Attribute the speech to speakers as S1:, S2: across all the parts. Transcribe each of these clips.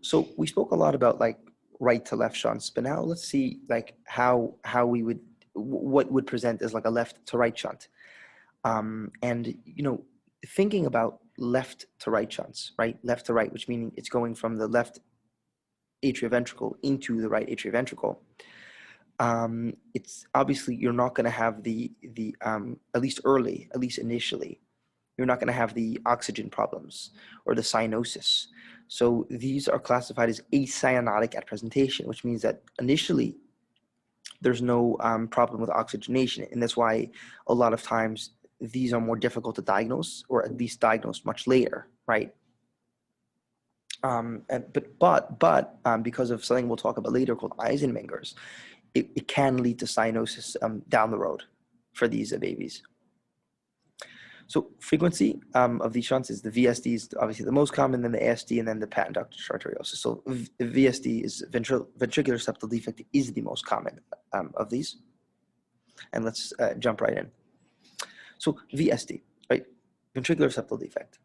S1: So we spoke a lot about like right to left shunts, but now let's see like how we would what would present as like a left to right shunt. And thinking about left to right shunts, right, left to right, which meaning it's going from the left atrioventricle into the right atrioventricle. It's obviously you're not going to have the at least initially, you're not going to have the oxygen problems or the cyanosis. So these are classified as acyanotic at presentation, which means that initially there's no problem with oxygenation. And that's why a lot of times these are more difficult to diagnose, or at least diagnosed much later, right? But because of something we'll talk about later called Eisenmenger's, it can lead to cyanosis down the road for these babies. So frequency of these shunts is the VSD is obviously the most common, then the ASD, and then the patent ductal arteriosus. So VSD is ventricular septal defect is the most common of these. And let's jump right in. So VSD, right, ventricular septal defect.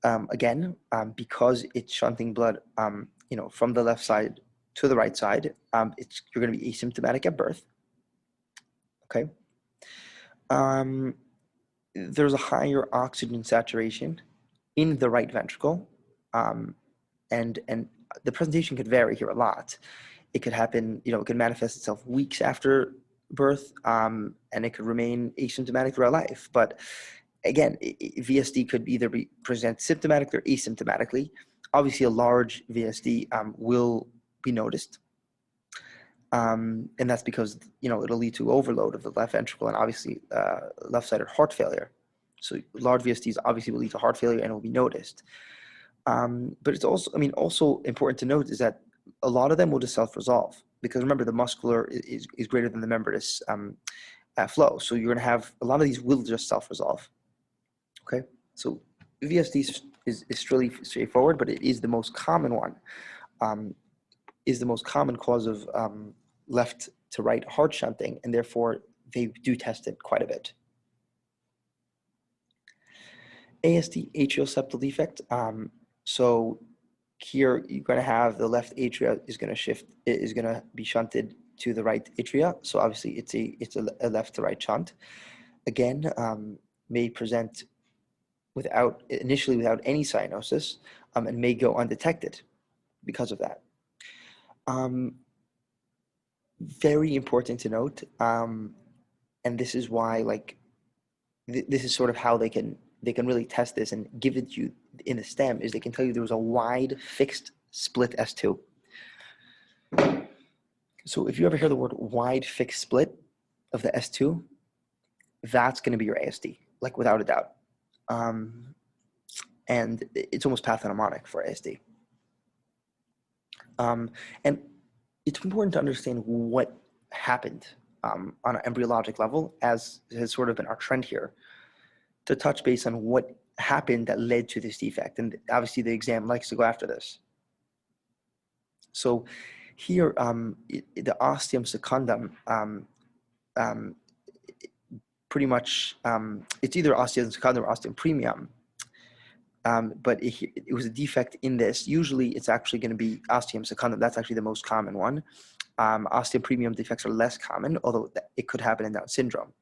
S1: Again, because it's shunting blood, from the left side to the right side, you're going to be asymptomatic at birth. Okay. There's a higher oxygen saturation in the right ventricle, and the presentation could vary here a lot. It could happen, it could manifest itself weeks after birth, and it could remain asymptomatic throughout life. But again, VSD could either be present symptomatically or asymptomatically. Obviously, a large VSD will be noticed. And that's because, it'll lead to overload of the left ventricle and obviously left-sided heart failure. So large VSDs obviously will lead to heart failure and will be noticed. But it's also important to note is that a lot of them will just self-resolve, because remember, the muscular is greater than the membranous flow. So you're going to have a lot of these will just self-resolve. Okay, so VSD is really straightforward, but it is the most common one. Is the most common cause of left to right heart shunting, and therefore they do test it quite a bit. ASD, atrial septal defect. So here you're going to have the left atria is going to be shunted to the right atria. So obviously it's a left to right shunt. Again, may present initially without any cyanosis, and may go undetected because of that. Very important to note, and this is why this is sort of how they can really test this and give it to you in the stem, is they can tell you there was a wide fixed split S2. So if you ever hear the word wide fixed split of the S2, that's going to be your ASD, like without a doubt. And it's almost pathognomonic for ASD. And it's important to understand what happened on an embryologic level, as has sort of been our trend here, to touch base on what happened that led to this defect. And obviously the exam likes to go after this. So here, the ostium secundum, pretty much, it's either ostium secundum or ostium premium. But it was a defect in this. Usually it's actually going to be ostium secundum. That's actually the most common one. Ostium premium defects are less common, although it could happen in Down syndrome.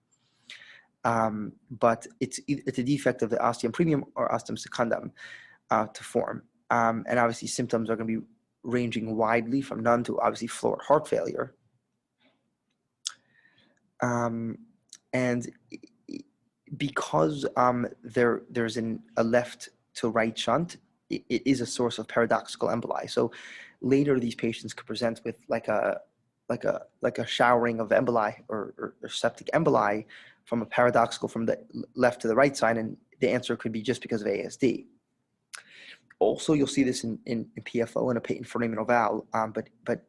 S1: But it's a defect of the ostium premium or ostium secundum to form. And obviously symptoms are going to be ranging widely from none to obviously florid heart failure. And because there's a left to right shunt, it is a source of paradoxical emboli. So later these patients could present with like a showering of emboli or septic emboli from a paradoxical from the left to the right side, and the answer could be just because of ASD. Also, you'll see this in PFO and a patent foraminal valve, but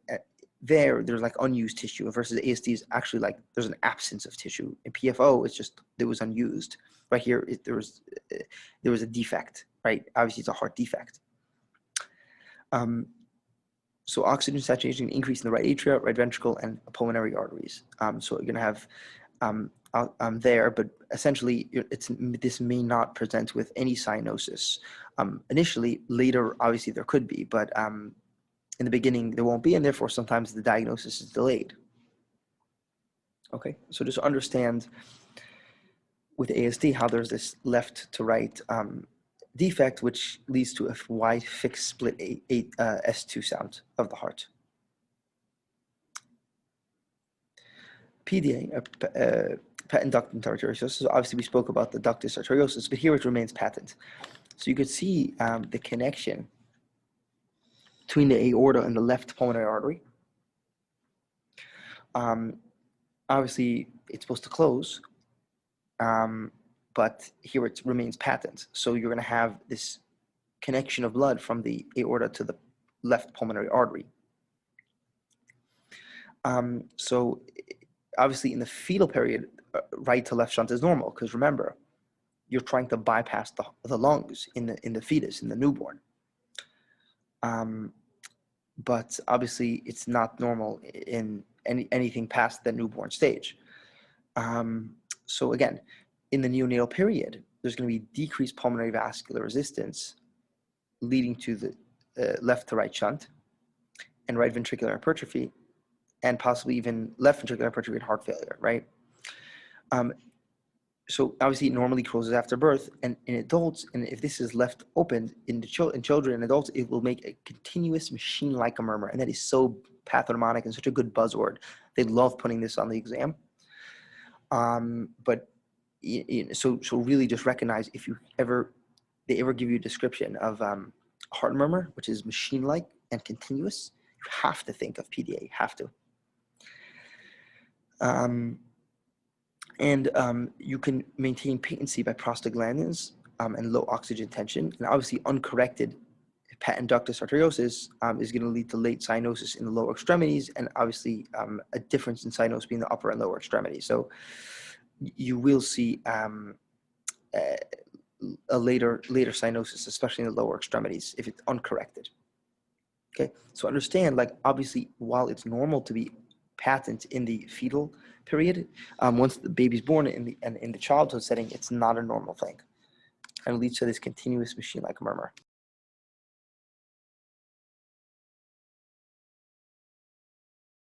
S1: there's like unused tissue, versus ASD is actually like there's an absence of tissue. In PFO, it's just it was unused. Right here, there was a defect. Right, obviously it's a heart defect. So oxygen saturation increase in the right atria, right ventricle, and pulmonary arteries. So you're going to have there, but essentially this may not present with any cyanosis. Initially, later, obviously there could be, but in the beginning there won't be, and therefore sometimes the diagnosis is delayed. Okay, so just understand with ASD how there's this left to right defect, which leads to a wide fixed split S2 sound of the heart. PDA, patent ductus arteriosus. So obviously we spoke about the ductus arteriosus, but here it remains patent. So you could see the connection between the aorta and the left pulmonary artery. Obviously it's supposed to close, but here it remains patent. So you're going to have this connection of blood from the aorta to the left pulmonary artery. So obviously in the fetal period, right to left shunt is normal, because remember, you're trying to bypass the lungs in the fetus, in the newborn. But obviously it's not normal in anything past the newborn stage. So again, in the neonatal period, there's going to be decreased pulmonary vascular resistance, leading to the left to right shunt and right ventricular hypertrophy, and possibly even left ventricular hypertrophy and heart failure, right? So obviously it normally closes after birth, and in adults, and if this is left open in children and adults, it will make a continuous machine-like murmur, and that is so pathognomonic and such a good buzzword. They love putting this on the exam. But so really just recognize, if they ever give you a description of heart murmur, which is machine-like and continuous, you have to think of PDA. You have to. You can maintain patency by prostaglandins and low oxygen tension. And obviously uncorrected patent ductus arteriosus is going to lead to late cyanosis in the lower extremities, and obviously a difference in cyanosis between the upper and lower extremities. So you will see a later cyanosis, especially in the lower extremities, if it's uncorrected. Okay, so understand, like, obviously, while it's normal to be patent in the fetal period, once the baby's born in the childhood setting, it's not a normal thing, and it leads to this continuous machine-like murmur.